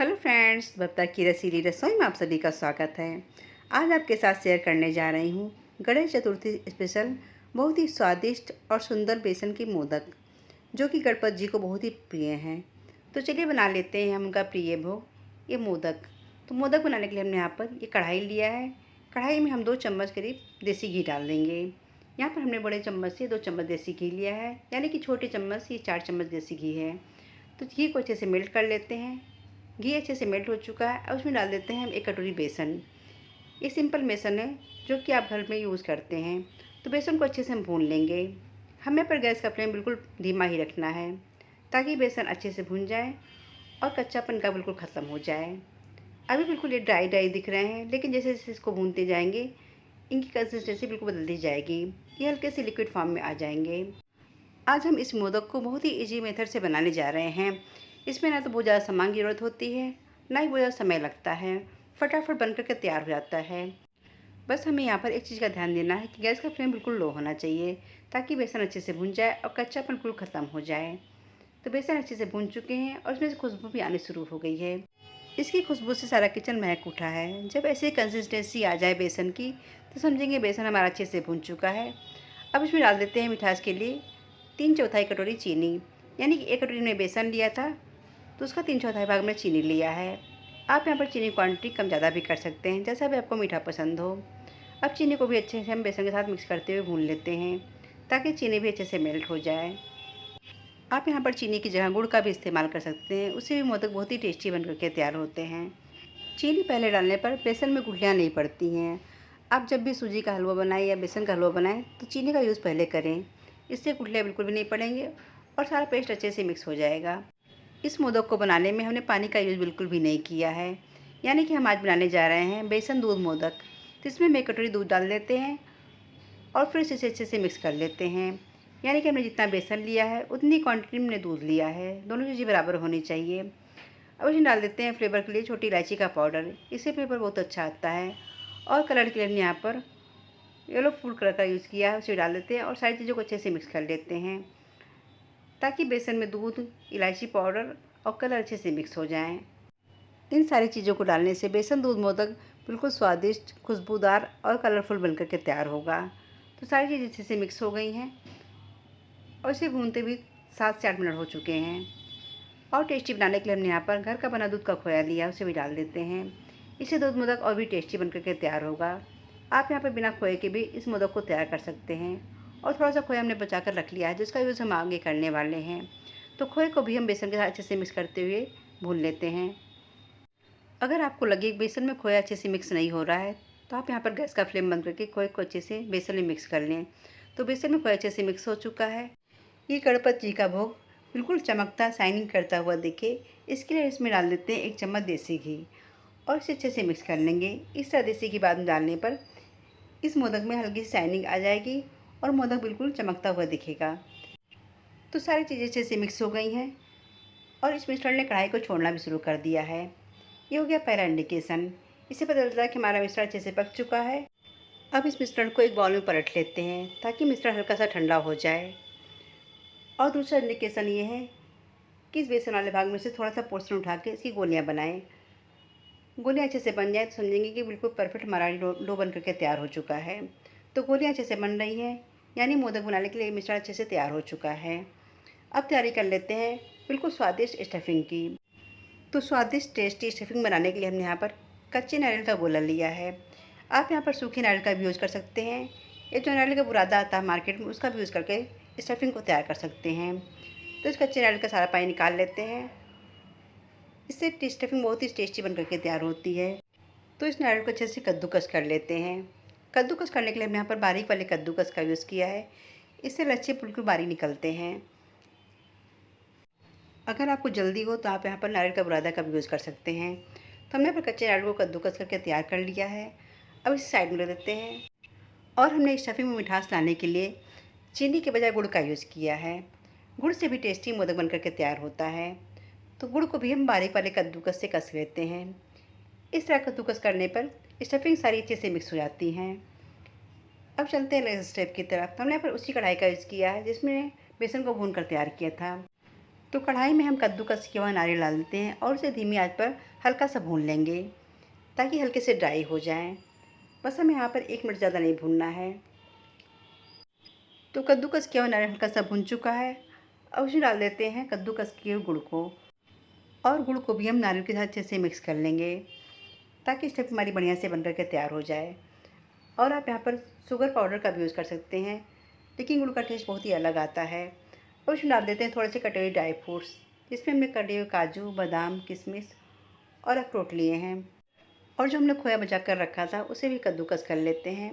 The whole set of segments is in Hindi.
हेलो फ्रेंड्स, बब्ता की रसीली रसोई में आप सभी का स्वागत है। आज आपके साथ शेयर करने जा रही हूँ गणेश चतुर्थी स्पेशल बहुत ही स्वादिष्ट और सुंदर बेसन की मोदक, जो कि गणपति जी को बहुत ही प्रिय हैं। तो चलिए बना लेते हैं हम उनका प्रिय भोग, ये मोदक। तो मोदक बनाने के लिए हमने यहाँ पर ये कढ़ाई लिया है। कढ़ाई में हम 2 चम्मच करीब देसी घी डाल देंगे। यहाँ पर हमने बड़े चम्मच से 2 चम्मच देसी घी लिया है, यानी कि छोटे चम्मच से 4 चम्मच देसी घी है। तो घी को अच्छे से मेल्ट कर लेते हैं। घी अच्छे से मेल्ट हो चुका है। अब उसमें डाल देते हैं हम 1 कटोरी बेसन। ये सिंपल बेसन है जो कि आप घर में यूज़ करते हैं। तो बेसन को अच्छे से हम भून लेंगे। हमें पर गैस का फ्लेम बिल्कुल धीमा ही रखना है, ताकि बेसन अच्छे से भून जाए और कच्चापन का बिल्कुल ख़त्म हो जाए। अभी बिल्कुल ये ड्राई ड्राई दिख रहे हैं, लेकिन जैसे जैसे इसको भूनते जाएंगे इनकी कंसिस्टेंसी बिल्कुल बदलती जाएगी। ये हल्के से लिक्विड फॉर्म में आ जाएंगे। आज हम इस मोदक को बहुत ही इजी मेथड से बनाने जा रहे हैं। इसमें ना तो बहुत ज़्यादा सामान की ज़रूरत होती है, ना ही बहुत ज़्यादा समय लगता है। फटाफट बन कर के तैयार हो जाता है। बस हमें यहाँ पर एक चीज़ का ध्यान देना है कि गैस का फ्लेम बिल्कुल लो होना चाहिए, ताकि बेसन अच्छे से भुन जाए और कच्चापन बिल्कुल ख़त्म हो जाए। तो बेसन अच्छे से भुन चुके हैं और इसमें से खुशबू भी आनी शुरू हो गई है। इसकी खुशबू से सारा किचन महक उठा है। जब ऐसी कंसिस्टेंसी आ जाए बेसन की, तो समझेंगे बेसन हमारा अच्छे से भुन चुका है। अब इसमें डाल देते हैं मिठास के लिए 3/4 कटोरी चीनी, यानी कि 1 कटोरी में बेसन लिया था तो उसका 3/4 भाग में चीनी लिया है। आप यहाँ पर चीनी क्वांटिटी कम ज़्यादा भी कर सकते हैं, जैसा भी आपको मीठा पसंद हो। अब चीनी को भी अच्छे से हम बेसन के साथ मिक्स करते हुए भून लेते हैं, ताकि चीनी भी अच्छे से मेल्ट हो जाए। आप यहाँ पर चीनी की जगह गुड़ का भी इस्तेमाल कर सकते हैं, उससे भी मोदक बहुत ही टेस्टी बन करके तैयार होते हैं। चीनी पहले डालने पर बेसन में गुठलियाँ नहीं पड़ती हैं। आप जब भी सूजी का हलवा बनाएं या बेसन का हलवा बनाएं तो चीनी का यूज़ पहले करें। इससे गुठलियाँ बिल्कुल भी नहीं पड़ेंगे और सारा पेस्ट अच्छे से मिक्स हो जाएगा। इस मोदक को बनाने में हमने पानी का यूज़ बिल्कुल भी नहीं किया है, यानी कि हम आज बनाने जा रहे हैं बेसन दूध मोदक। तो इसमें हम 1 कटोरी दूध डाल देते हैं और फिर इसे अच्छे से मिक्स कर लेते हैं। यानी कि हमने जितना बेसन लिया है उतनी क्वांटिटी में हमने दूध लिया है, दोनों चीज़ें बराबर होनी चाहिए। अब इसमें डाल देते हैं फ्लेवर के लिए छोटी इलायची का पाउडर, इससे फ्लेवर बहुत अच्छा आता है। और कलर के लिए हमने यहाँ पर येलो फूड कलर का यूज़ किया है, उसे डाल देते हैं और सारी चीज़ों को अच्छे से मिक्स कर लेते हैं, ताकि बेसन में दूध, इलायची पाउडर और कलर अच्छे से मिक्स हो जाएं। इन सारी चीज़ों को डालने से बेसन दूध मोदक बिल्कुल स्वादिष्ट, खुशबूदार और कलरफुल बनकर के तैयार होगा। तो सारी चीज़ें अच्छे से मिक्स हो गई हैं और इसे भूनते भी 7 से 8 मिनट हो चुके हैं। और टेस्टी बनाने के लिए हमने यहाँ पर घर का बना दूध का खोया लिया, उसे भी डाल देते हैं। इससे दूध मोदक और भी टेस्टी बनकर के तैयार होगा। आप यहाँ पर बिना खोए के भी इस मोदक को तैयार कर सकते हैं। और थोड़ा सा खोया हमने बचा कर रख लिया है, जिसका यूज़ हम आगे करने वाले हैं। तो खोए को भी हम बेसन के साथ अच्छे से मिक्स करते हुए भून लेते हैं। अगर आपको लगे बेसन में खोया अच्छे से मिक्स नहीं हो रहा है, तो आप यहाँ पर गैस का फ्लेम बंद करके खोए को अच्छे से बेसन में मिक्स कर लें। तो बेसन में खोया अच्छे से मिक्स हो चुका है। ये गणपति जी का भोग बिल्कुल चमकता, शाइनिंग करता हुआ दिखे, इसके लिए इसमें डाल देते हैं 1 चम्मच देसी घी और इसे अच्छे से मिक्स कर लेंगे। इस तरह देसी घी बाद में डालने पर इस मोदक में हल्की सी शाइनिंग आ जाएगी और मोदक बिल्कुल चमकता हुआ दिखेगा। तो सारी चीज़ें अच्छे से मिक्स हो गई हैं और इस मिश्रण ने कढ़ाई को छोड़ना भी शुरू कर दिया है। ये हो गया पहला इंडिकेशन। इससे पता चलता है कि हमारा मिश्रण अच्छे से पक चुका है। अब इस मिश्रण को एक बाउल में पलट लेते हैं, ताकि मिश्रण हल्का सा ठंडा हो जाए। और दूसरा इंडिकेशन ये है कि इस बेसन वाले भाग में से थोड़ा सा पोर्शन उठा के इसकी गोलियां बनाएं। गोलियां अच्छे से बन जाए तो समझेंगे कि बिल्कुल परफेक्ट हमारा डो बन करके तैयार हो चुका है। तो गोलियां अच्छे से बन रही हैं, यानी मोदक बनाने के लिए मिश्रण अच्छे से तैयार हो चुका है। अब तैयारी कर लेते हैं बिल्कुल स्वादिष्ट स्टफिंग की। तो स्वादिष्ट टेस्टी स्टफिंग बनाने के लिए हमने यहाँ पर कच्चे नारियल का गोला लिया है। आप यहाँ पर सूखे नारियल का भी यूज़ कर सकते हैं। ये जो नारियल का बुरादा आता है मार्केट में, उसका भी यूज़ करके स्टफिंग को तैयार कर सकते हैं। तो इस कच्चे नारियल का सारा पानी निकाल लेते हैं। इससे स्टफिंग बहुत ही टेस्टी बन करके तैयार होती है। तो इस नारियल को अच्छे से कद्दूकस कर लेते हैं। कद्दूकस करने के लिए हमने यहाँ पर बारीक वाले कद्दूकस का यूज़ किया है। इससे लच्छे बिल्कुल बारीक निकलते हैं। अगर आपको जल्दी हो तो आप यहाँ पर नारियल का बुरादा का भी यूज़ कर सकते हैं। तो हमने यहाँ पर कच्चे नारियल को कद्दूकस करके तैयार कर लिया है। अब इसे साइड में रख देते हैं। और हमने स्टफिंग में मिठास लाने के लिए चीनी के बजाय गुड़ का यूज़ किया है। गुड़ से भी टेस्टी मोदक बन करके तैयार होता है। तो गुड़ को भी हम बारीक वाले कद्दूकस से कस लेते हैं। इस तरह कद्दूकस करने पर स्टफिंग सारी अच्छे से मिक्स हो जाती हैं। अब चलते हैं नेक्स्ट स्टेप की तरफ। हमने यहाँ पर उसी कढ़ाई का यूज़ किया है जिसमें बेसन को भून कर तैयार किया था। तो कढ़ाई में हम कद्दूकस किया हुआ नारियल डाल देते हैं और उसे धीमी आंच पर हल्का सा भून लेंगे ताकि हल्के से ड्राई हो जाए। बस हमें यहाँ पर 1 मिनट ज़्यादा नहीं भूनना है। तो कद्दूकस किया हुआ नारियल हल्का सा भुन चुका है। अब उसमें डाल देते हैं कद्दूकस किए हुए गुड़ को, और गुड़ को भी हम नारियल के साथ अच्छे से मिक्स कर लेंगे ताकि स्टफ़िंग हमारी बढ़िया से बनकर के तैयार हो जाए। और आप यहाँ पर शुगर पाउडर का भी यूज़ कर सकते हैं, लेकिन गुड़ का टेस्ट बहुत ही अलग आता है। और उसमें डाल देते हैं थोड़े से कटे हुए ड्राई फ्रूट्स, जिसमें हमने कटे हुए काजू, बादाम, किशमिश और अखरोट लिए हैं। और जो हमने खोया बचा कर रखा था उसे भी कद्दूकस कर लेते हैं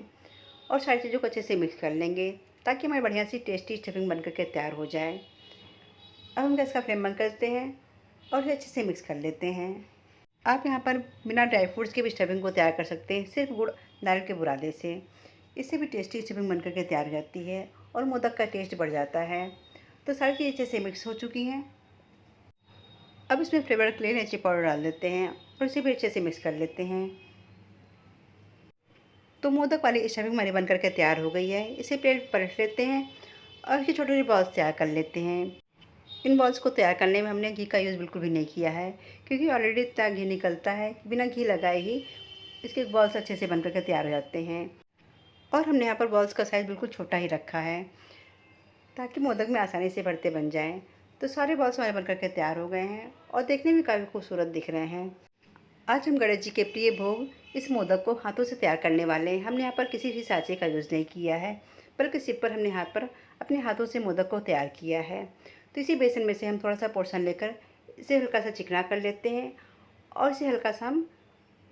और सारी चीज़ों को अच्छे से मिक्स कर लेंगे ताकि हमारी बढ़िया सी टेस्टी स्टफ़िंग बनकर के तैयार हो जाए। अब हम गैस का फ्लेम बंद करते हैं और इसे अच्छे से मिक्स कर लेते हैं। आप यहाँ पर बिना ड्राई फ्रूट्स के भी स्टफ़िंग को तैयार कर सकते हैं, सिर्फ गुड़ नारियल के बुरादे से। इससे भी टेस्टी स्टफ़िंग बनकर के तैयार हो जाती है और मोदक का टेस्ट बढ़ जाता है। तो सारी चीज़ें अच्छे से मिक्स हो चुकी हैं। अब इसमें फ्लेवर के लिए इलायची पाउडर डाल देते हैं और इसे भी अच्छे से मिक्स कर लेते हैं। तो मोदक वाली स्टफ़िंग हमारी बनकर के तैयार हो गई है। इसे प्लेट पर रख लेते हैं और इसकी छोटी छोटी बॉल्स तैयार कर लेते हैं। इन बॉल्स को तैयार करने में हमने घी का यूज़ बिल्कुल भी नहीं किया है, क्योंकि ऑलरेडी इतना घी निकलता है, बिना घी लगाए ही इसके बॉल्स अच्छे से बनकर के तैयार हो जाते हैं। और हमने यहाँ पर बॉल्स का साइज़ बिल्कुल छोटा ही रखा है ताकि मोदक में आसानी से भरते बन जाएँ। तो सारे बॉल्स हमारे बनकर के तैयार हो गए हैं और देखने में काफ़ी खूबसूरत दिख रहे हैं। आज हम गणेश जी के प्रिय भोग इस मोदक को हाथों से तैयार करने वाले हैं। हमने यहाँ पर किसी भी साँचे का यूज़ नहीं किया है, बल्कि सिर्फ पर हमने हाथ पर अपने हाथों से मोदक को तैयार किया है। तो इसी बेसन में से हम थोड़ा सा पोर्शन लेकर इसे हल्का सा चिकना कर लेते हैं और इसे हल्का सा हम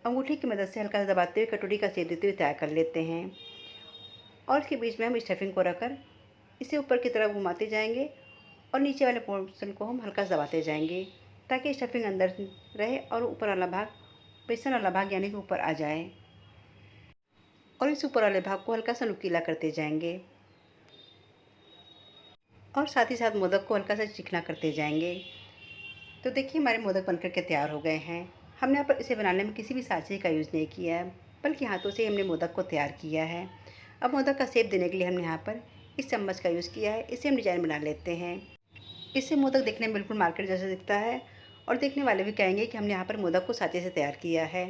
अंगूठी की मदद से हल्का सा दबाते हुए कटोरी का शेप देते हुए तैयार कर लेते हैं। और इसके बीच में हम स्टफ़िंग को रखकर इसे ऊपर की तरफ घुमाते जाएंगे और नीचे वाले पोर्शन को हम हल्का सा दबाते जाएंगे ताकि स्टफ़िंग अंदर रहे और ऊपर वाला भाग, बेसन वाला भाग यानी कि ऊपर आ जाए। और इस ऊपर वाले भाग को हल्का सा नुकीला करते जाएंगे और साथ ही साथ मोदक को हल्का सा चिकना करते जाएंगे। तो देखिए हमारे मोदक बनकर के तैयार हो गए हैं। हमने यहाँ पर इसे बनाने में किसी भी साँचे का यूज़ नहीं किया है, बल्कि हाथों से ही हमने मोदक को तैयार किया है। अब मोदक का शेप देने के लिए हमने यहाँ पर इस चम्मच का यूज़ किया है। इसे हम डिज़ाइन बना लेते हैं। इससे मोदक देखने में बिल्कुल मार्केट जैसा दिखता है और देखने वाले भी कहेंगे कि हमने यहाँ पर मोदक को साँचे से तैयार किया है।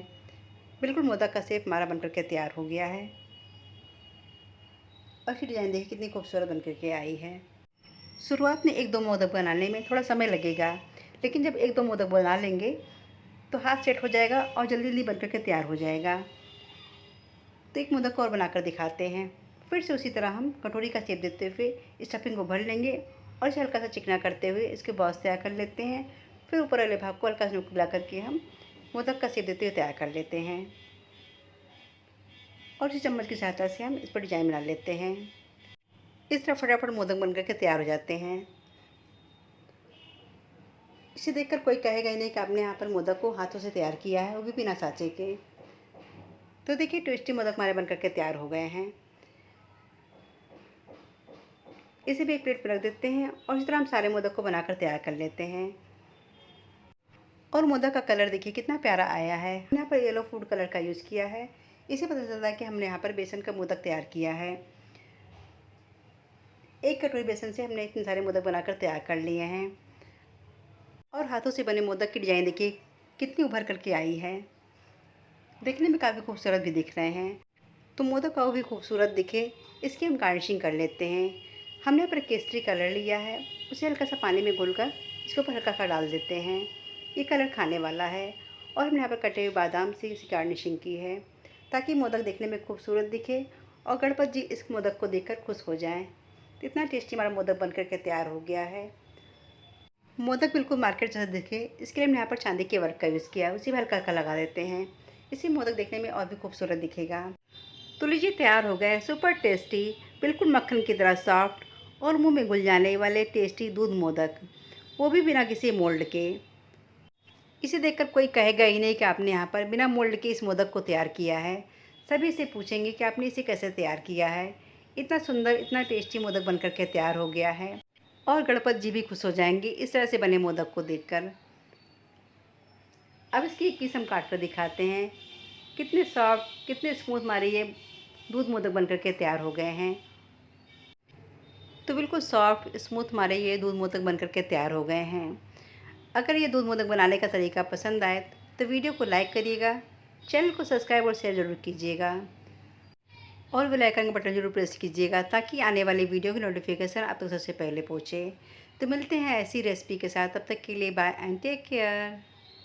बिल्कुल मोदक का शेप हमारा बनकर के तैयार हो गया है और इसकी डिज़ाइन देखिए कितनी खूबसूरत बनकर के आई है। शुरुआत में 1-2 मोदक बनाने में थोड़ा समय लगेगा, लेकिन जब 1-2 मोदक बना लेंगे तो हाथ सेट हो जाएगा और जल्दी जल्दी बनकर के तैयार हो जाएगा। तो एक मोदक को और बनाकर दिखाते हैं। फिर से उसी तरह हम कटोरी का शेप देते हुए स्टफ़िंग को भर लेंगे और इसे हल्का सा चिकना करते हुए इसके बॉल्स तैयार कर लेते हैं। फिर ऊपर वाले भाग को हल्का सा नुकीला करके हम मोदक का शेप देते हुए तैयार कर लेते हैं और इसी चम्मच की सहायता से हम इस पर डिज़ाइन बना लेते हैं। इस तरह फटाफट मोदक बनकर के तैयार हो जाते हैं। इसे देखकर कोई कहेगा ही नहीं कि आपने यहाँ पर मोदक को हाथों से तैयार किया है, वो भी बिना साँचे के। तो देखिए टेस्टी मोदक हमारे बनकर के तैयार हो गए हैं। इसे भी एक प्लेट पर रख देते हैं और इस तरह हम सारे मोदक को बनाकर तैयार कर लेते हैं। और मोदक का कलर देखिए कितना प्यारा आया है। यहाँ पर येलो फूड कलर का यूज़ किया है। इसे पता चलता है कि हमने यहाँ पर बेसन का मोदक तैयार किया है। 1 कटोरी बेसन से हमने इतने सारे मोदक बनाकर तैयार कर लिए हैं। और हाथों से बने मोदक की डिज़ाइन देखिए कितनी उभर करके आई है। देखने में काफ़ी खूबसूरत भी दिख रहे हैं। तो मोदक और भी खूबसूरत दिखे इसकी हम गार्निशिंग कर लेते हैं। हमने यहाँ पर केसरी कलर लिया है, उसे हल्का सा पानी में घोलकर इसके ऊपर हल्का सा डाल देते हैं। ये कलर खाने वाला है। और हमने यहाँ पर कटे हुए बादाम से इसकी गार्निशिंग की है ताकि मोदक देखने में खूबसूरत दिखे और गणपति जी इस मोदक को देखकर खुश हो जाएं। तो इतना टेस्टी हमारा मोदक बनकर के तैयार हो गया है। मोदक बिल्कुल मार्केट जैसा दिखे इसके लिए हमने यहाँ पर चांदी के वर्क का यूज़ किया है, उसी में हल्का हल्का लगा देते हैं। इससे मोदक देखने में और भी खूबसूरत दिखेगा। तो लीजिए तैयार हो गए सुपर टेस्टी, बिल्कुल मक्खन की तरह सॉफ्ट और मुंह में घुल जाने वाले टेस्टी दूध मोदक, वो भी बिना किसी मोल्ड के। इसे देखकर कोई कहेगा ही नहीं कि आपने यहाँ पर बिना मोल्ड के इस मोदक को तैयार किया है। सभी से पूछेंगे कि आपने इसे कैसे तैयार किया है। इतना सुंदर, इतना टेस्टी मोदक बनकर के तैयार हो गया है और गणपति जी भी खुश हो जाएंगे इस तरह से बने मोदक को देखकर। अब इसकी एक पीस हम काट कर दिखाते हैं। कितने सॉफ्ट, कितने स्मूथ हमारे ये दूध मोदक बनकर के तैयार हो गए हैं। तो बिल्कुल सॉफ्ट स्मूथ हमारे ये दूध मोदक बनकर के तैयार हो गए हैं। अगर ये दूध मोदक बनाने का तरीका पसंद आए तो वीडियो को लाइक करिएगा, चैनल को सब्सक्राइब और शेयर ज़रूर कीजिएगा और बेल आइकन का बटन ज़रूर प्रेस कीजिएगा ताकि आने वाली वीडियो की नोटिफिकेशन आप तक सबसे पहले पहुँचे। तो मिलते हैं ऐसी रेसिपी के साथ, तब तक के लिए बाय एंड टेक केयर।